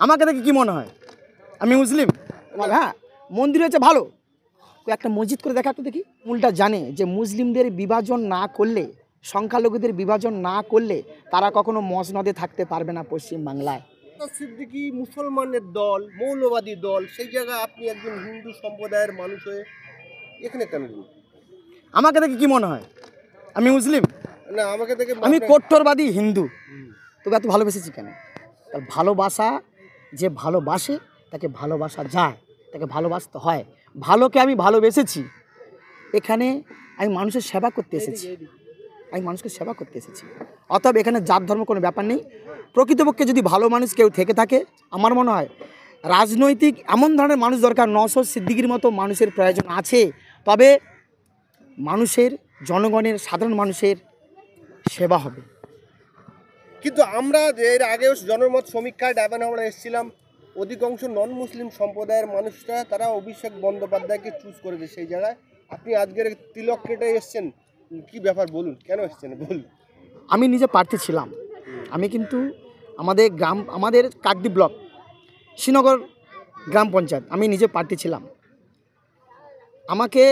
আমাকে দেখে কি মনে হয় আমি মুসলিম? হ্যাঁ, মন্দির হচ্ছে ভালো, একটা মসজিদ করে দেখা তো দেখি। মূলটা জানে যে মুসলিমদের বিভাজন না করলে, সংখ্যালঘুদের বিভাজন না করলে তারা কখনো মসনদে থাকতে পারবে না পশ্চিমবাংলায়। সিদ্দিকী মুসলমানের দল, মৌলবাদী দল, সেই জায়গায় আপনি একজন হিন্দু সম্প্রদায়ের মানুষ হয়ে এখানে কেন গেলেন? আমাকে দেখে কি মনে হয় আমি মুসলিম? না, আমাকে দেখে আমি কট্টরবাদী হিন্দু। তবে এত ভালোবেসেছি কেন? তার ভালোবাসা, যে ভালোবাসে তাকে ভালোবাসা যায়, তাকে ভালোবাসতে হয়। ভালোকে আমি ভালোবেসেছি। এখানে আমি মানুষের সেবা করতে এসেছি, আমি মানুষকে সেবা করতে এসেছি। অতএব এখানে জাত ধর্ম কোনো ব্যাপার নেই। প্রকৃতপক্ষে যদি ভালো মানুষ কেউ থেকে থাকে, আমার মনে হয় রাজনৈতিক এমন ধরনের মানুষ দরকার, নওশাদ সিদ্দিকীর মতো মানুষের প্রয়োজন আছে। তবে মানুষের, জনগণের, সাধারণ মানুষের সেবা হবে। কিন্তু আমরা এর আগেও জনমত সমীক্ষায় ডায়মন্ড হারবারে এসেছিলাম, অধিকাংশ নন মুসলিম সম্প্রদায়ের মানুষরা তারা অভিষেক বন্দ্যোপাধ্যায়কে চুজ করেছে। সেই জায়গায় আপনি আজকের তিলক কেটে এসছেন, কি ব্যাপার বলুন, কেন এসছেন বলুন? আমি নিজে প্রার্থী ছিলাম। আমি কিন্তু আমাদের কাকদ্বীপ ব্লক শ্রীনগর গ্রাম পঞ্চায়েত আমি নিজে প্রার্থী ছিলাম। আমাকে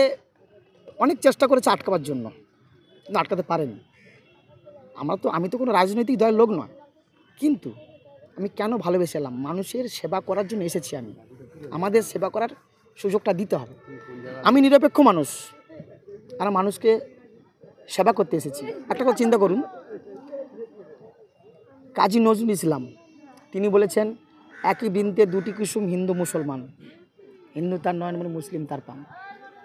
অনেক চেষ্টা করেছে আটকাবার জন্য, কিন্তু আটকাতে পারেনি। আমি তো কোনো রাজনৈতিক দলের লোক নয়, কিন্তু আমি কেন ভালোবেসে এলাম? মানুষের সেবা করার জন্য এসেছি আমি। আমাদের সেবা করার সুযোগটা দিতে হবে। আমি নিরপেক্ষ মানুষ, আর মানুষকে সেবা করতে এসেছি। একটা কথা চিন্তা করুন, কাজী নজরুল ইসলাম তিনি বলেছেন, একই বৃন্তে দুটি কুসুম হিন্দু মুসলমান, হিন্দু তার নয়ন মনে মুসলিম তার পান।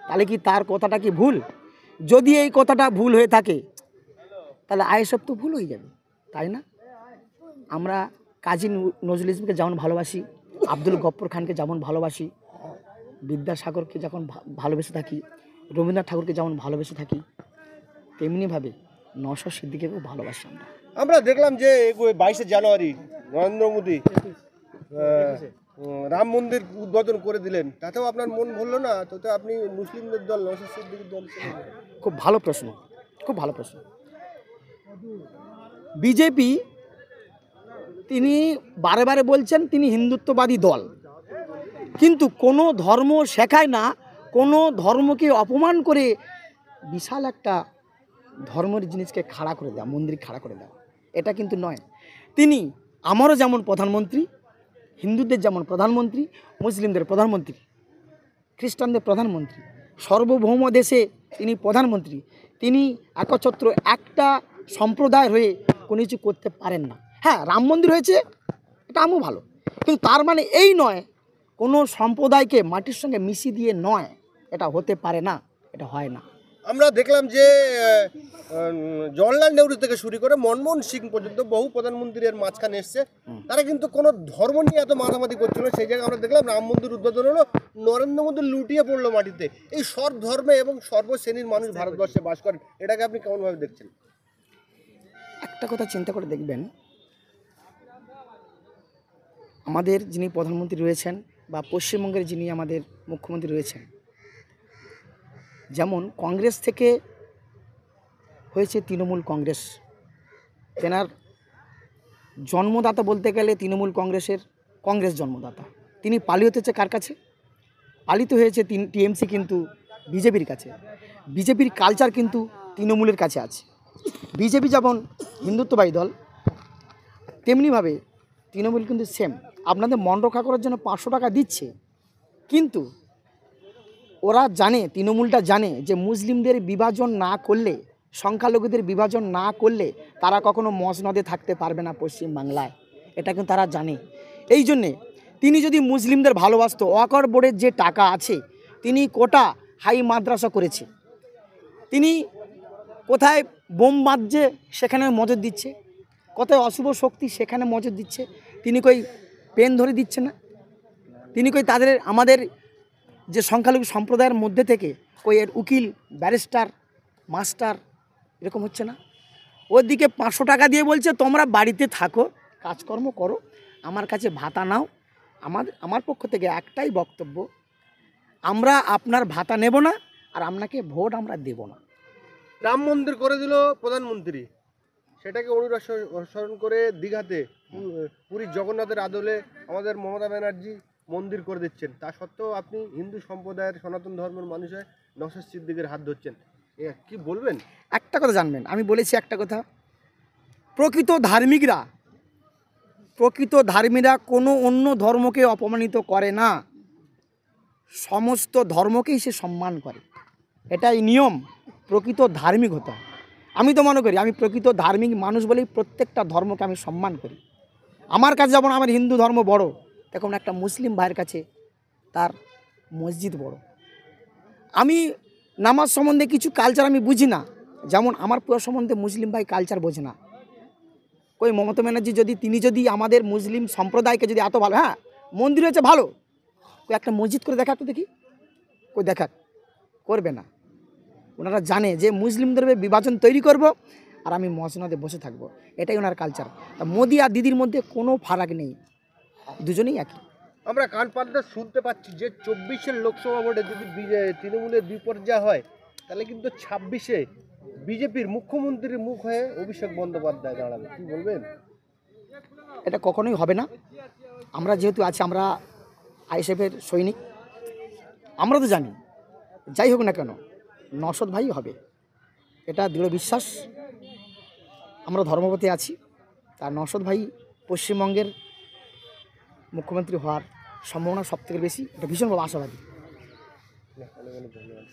তাহলে কি তার কথাটা কি ভুল? যদি এই কথাটা ভুল হয়ে থাকে তাহলে আইএসএফ তো ভুল হয়ে যাবে, তাই না? আমরা কাজী নজরুল ইসলামকে যেমন ভালোবাসি, আব্দুল গফ্ফর খানকে যেমন ভালোবাসি, বিদ্যাসাগরকে যখন ভালোবেসে থাকি, রবীন্দ্রনাথ ঠাকুরকে যেমন ভালোবেসে থাকি, তেমনিভাবে নওশাদ সিদ্দিকীকেও ভালোবাসি আমরা। আমরা দেখলাম যে 22শে জানুয়ারি নরেন্দ্র মোদী রাম মন্দির উদ্বোধন করে দিলেন, তাতেও আপনার মন ভরলো না? তাতে আপনি মুসলিমদের দল নওশাদ সিদ্দিকীর দল। খুব ভালো প্রশ্ন, খুব ভালো প্রশ্ন। বিজেপি তিনি বারে বারে বলছেন তিনি হিন্দুত্ববাদী দল, কিন্তু কোনো ধর্ম শেখায় না, কোনো ধর্মকে অপমান করে বিশাল একটা ধর্মের জিনিসকে খাড়া করে দেওয়া, মন্দির খাড়া করে দেওয়া, এটা কিন্তু নয়। তিনি আমারও যেমন প্রধানমন্ত্রী, হিন্দুদের যেমন প্রধানমন্ত্রী, মুসলিমদের প্রধানমন্ত্রী, খ্রিস্টানদের প্রধানমন্ত্রী, সার্বভৌম দেশে তিনি প্রধানমন্ত্রী। তিনি একচ্ছত্র একটা সম্প্রদায় হয়ে কোনো কিছু করতে পারেন না। হ্যাঁ, রাম মন্দির হয়েছে, এটা আমিও ভালো, কিন্তু তার মানে এই নয় কোনো সম্প্রদায়কে মাটির সঙ্গে মিশিয়ে দিয়ে নয়, এটা হতে পারে না, এটা হয় না। আমরা দেখলাম যে জওয়াহরলাল নেহরু থেকে শুরু করে মনমোহন সিং পর্যন্ত বহু প্রধানমন্ত্রীর মাঝখানে এসছে, তারা কিন্তু কোনো ধর্ম নিয়ে এত মাথামাতি করছিল। সেই জায়গায় আমরা দেখলাম রাম মন্দির উদ্বোধন হলো, নরেন্দ্র মোদী লুটিয়ে পড়লো মাটিতে। এই সব ধর্মে এবং সর্বশ্রেণীর মানুষ ভারতবর্ষে বাস করেন, এটাকে আপনি কেমনভাবে দেখছেন? একটা কথা চিন্তা করে দেখবেন, আমাদের যিনি প্রধানমন্ত্রী রয়েছেন বা পশ্চিমবঙ্গের যিনি আমাদের মুখ্যমন্ত্রী রয়েছেন, যেমন কংগ্রেস থেকে হয়েছে তৃণমূল কংগ্রেস, তেনার জন্মদাতা বলতে গেলে তৃণমূল কংগ্রেস জন্মদাতা। তিনি পালিত হয়েছে কার কাছে? পালিত হয়েছে টিএমসি কিন্তু বিজেপির কাছে। বিজেপির কালচার কিন্তু তৃণমূলের কাছে আছে। বিজেপি যেমন হিন্দুত্ববাদী দল, তেমনিভাবে তৃণমূল কিন্তু সেম। আপনাদের মন রক্ষা করার জন্য 500 টাকা দিচ্ছে, কিন্তু ওরা জানে, তৃণমূলটা জানে যে মুসলিমদের বিভাজন না করলে, সংখ্যালঘুদের বিভাজন না করলে তারা কখনো মসনদে থাকতে পারবে না পশ্চিমবাংলায়, এটা কিন্তু তারা জানে। এই জন্যে তিনি যদি মুসলিমদের ভালোবাসতো, ওয়াকফ বোর্ডের যে টাকা আছে, তিনি কোটা হাই মাদ্রাসা করেছে, তিনি কোথায় বোম বাজছে সেখানে মজুদ দিচ্ছে, কোথায় অশুভ শক্তি সেখানে মজুদ দিচ্ছে, তিনি কই পেন ধরে দিচ্ছে না? তিনি কই আমাদের যে সংখ্যালঘু সম্প্রদায়ের মধ্যে থেকে কই এর উকিল, ব্যারিস্টার, মাস্টার এরকম হচ্ছে না? ওদিকে 500 টাকা দিয়ে বলছে তোমরা বাড়িতে থাকো, কাজকর্ম করো, আমার কাছে ভাতা নাও। আমার পক্ষ থেকে একটাই বক্তব্য, আমরা আপনার ভাতা নেব না, আর আপনাকে ভোট আমরা দেব না। রাম মন্দির করে দিল প্রধানমন্ত্রী, সেটাকে অনুসরণ করে দীঘাতে পুরীর জগন্নাথের আদলে আমাদের মমতা ব্যানার্জি মন্দির করে দিচ্ছেন, তা সত্ত্বেও আপনি হিন্দু সম্প্রদায়ের সনাতন ধর্মের মানুষের নওশাদ সিদ্দিকের হাত ধরছেন, এ কি বলবেন? একটা কথা জানবেন, আমি বলেছি একটা কথা, প্রকৃত ধার্মীরা কোনো অন্য ধর্মকে অপমানিত করে না, সমস্ত ধর্মকেই সে সম্মান করে, এটাই নিয়ম। প্রকৃত ধার্মিক হতে হয়। আমি তো মনে করি আমি প্রকৃত ধার্মিক মানুষ বলেই প্রত্যেকটা ধর্মকে আমি সম্মান করি। আমার কাছে যেমন আমার হিন্দু ধর্ম বড়, তখন একটা মুসলিম ভাইয়ের কাছে তার মসজিদ বড়। আমি নামাজ সম্বন্ধে কিছু কালচার আমি বুঝি না, যেমন আমার পুরো সম্বন্ধে মুসলিম ভাই কালচার বোঝে না। কই মমতা ব্যানার্জি তিনি যদি আমাদের মুসলিম সম্প্রদায়কে যদি এত ভালো, হ্যাঁ মন্দির হচ্ছে ভালো, কই একটা মসজিদ করে দেখাক তো দেখি, কই দেখাক, করবে না। ওনারা জানে যে মুসলিমদের বিভাজন তৈরি করব আর আমি মসনদে বসে থাকবো, এটাই ওনার কালচার। তা মোদি আর দিদির মধ্যে কোনো ফারাক নেই, দুজনেই একই। আমরা কান পাতলে শুনতে পাচ্ছি যে 24-এর লোকসভা ভোটে যদি তৃণমূলের বিপর্যয় হয়, তাহলে কিন্তু 26-এ বিজেপির মুখ্যমন্ত্রীর মুখ হয়ে অভিষেক বন্দ্যোপাধ্যায় দাঁড়াবে, কি বলবেন? এটা কখনোই হবে না। আমরা যেহেতু আছি, আমরা আইএসএফের সৈনিক, আমরা তো জানি যাই হোক না কেন নওশাদ ভাই হবে, এটা দৃঢ় বিশ্বাস। আমরা ধর্মপথে আছি, তার নওশাদ ভাই পশ্চিমবঙ্গের মুখ্যমন্ত্রী হওয়ার সম্ভাবনা সবথেকে বেশি, এটা ভীষণভাবে আশাবাদী। অনেক অনেক ধন্যবাদ।